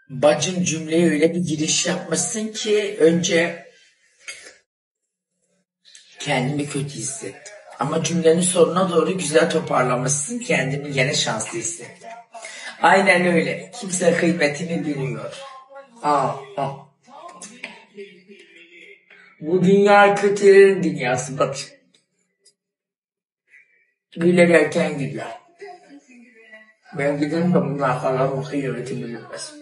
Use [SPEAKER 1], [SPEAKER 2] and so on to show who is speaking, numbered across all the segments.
[SPEAKER 1] Bacım cümleye öyle bir giriş yapmışsın ki önce kendimi kötü hissettim. Ama cümlenin sonuna doğru güzel toparlamışsın, kendimi gene şanslı hissettim. Aynen öyle. Kimse kıymetini bilmiyor. Aa, aa. Bu dünya kötülerin dünyası bak. Gülerken gidiyor. Ben giderim de bunlar falan kıymetini bilmez.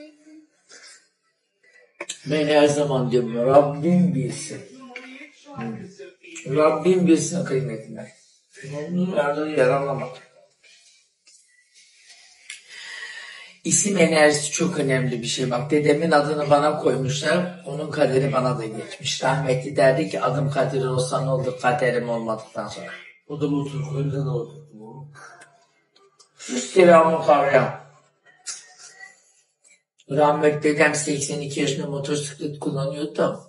[SPEAKER 1] Ben her zaman diyorum Rabbim bilsin. Rabbim bilsin kıymetini. Onun yardığı yer anlamak. İsim enerjisi çok önemli bir şey. Bak dedemin adını bana koymuşlar. Onun kaderi bana da geçmiş. Rahmetli derdi ki adım Kadir olsa ne olur kaderim olmadıktan sonra. O da oturdu. Öyle de oturdu. Selamı kavram. Rahmetli dedem 82 yaşında motosiklet kullanıyordu da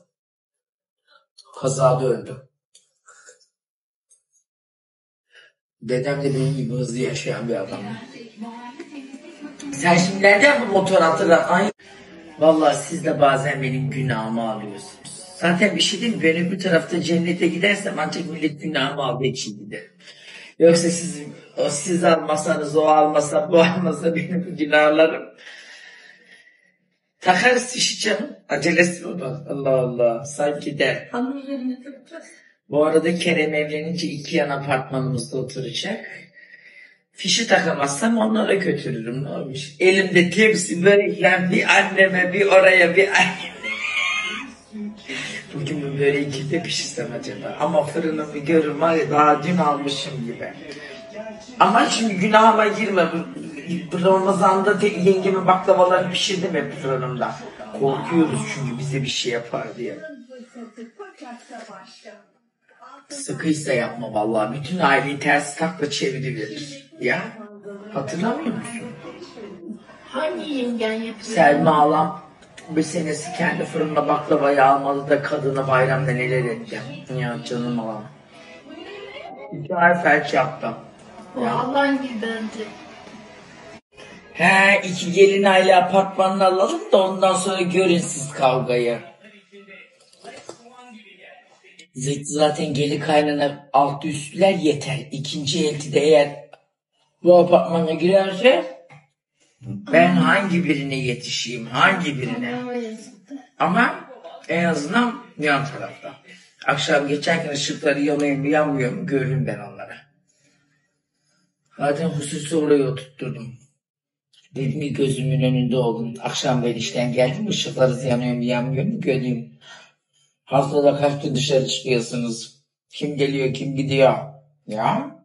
[SPEAKER 1] kazada öldü. Dedem de benim gibi hızlı yaşayan bir adam. Sen şimdi nereden bu motor hatırlatmayı? Vallahi siz de bazen benim günahımı alıyorsunuz. Zaten bir şey değil mi? Ben öbür tarafta cennete gidersem ancak millet günahımı aldığı için gider. Yoksa siz almasanız, o almasa, bu almasa benim günahlarım. Takarız fişi canım. Acelesi mi var? Allah Allah. Sanki der. Bu arada Kerem evlenince 2 yan apartmanımızda oturacak. Fişi takamazsam onlara götürürüm. Ne olmuş? Elimde tepsi börekler bir anneme bir oraya bir anneme. Bugün bu böreği kimde pişirsem acaba? Ama fırını bir görün var ya daha dün almışım gibi. Ama şimdi günahıma girme. Bu Ramazan'da yengemin baklavalarını pişirdim hep fırınımda. Korkuyoruz çünkü bize bir şey yapar diye. Sıkıysa yapma vallahi. Bütün aileyi ters takla çeviriverir. Ya hatırlamıyor musun?
[SPEAKER 2] Hangi yengen yapıyor?
[SPEAKER 1] Selma Alam bir senesi kendi fırında baklavayı almadı da kadına bayramda neler etti. Ya canım alam. 2 ay felç yaptım.
[SPEAKER 2] O Allah'ın gibi bence.
[SPEAKER 1] He 2 gelin aile apartmanını alalım da ondan sonra görün siz kavgayı. Zaten gelin kaynana altı üstüler yeter. İkinci elti de eğer bu apartmana girerse ben hangi birine yetişeyim? Hangi birine? Ama en azından yan tarafta. Akşam geçerken ışıkları yanıyor mu yanmıyor mu görürüm ben onlara. Zaten hususi oraya oturtturdum. Dedim ki gözümün önünde olun. Akşam ben işten geldim ışıkları yanıyor mu yanmıyor mu göreyim. Haftada kaç gün dışarı çıkıyorsunuz? Kim geliyor kim gidiyor? Ya?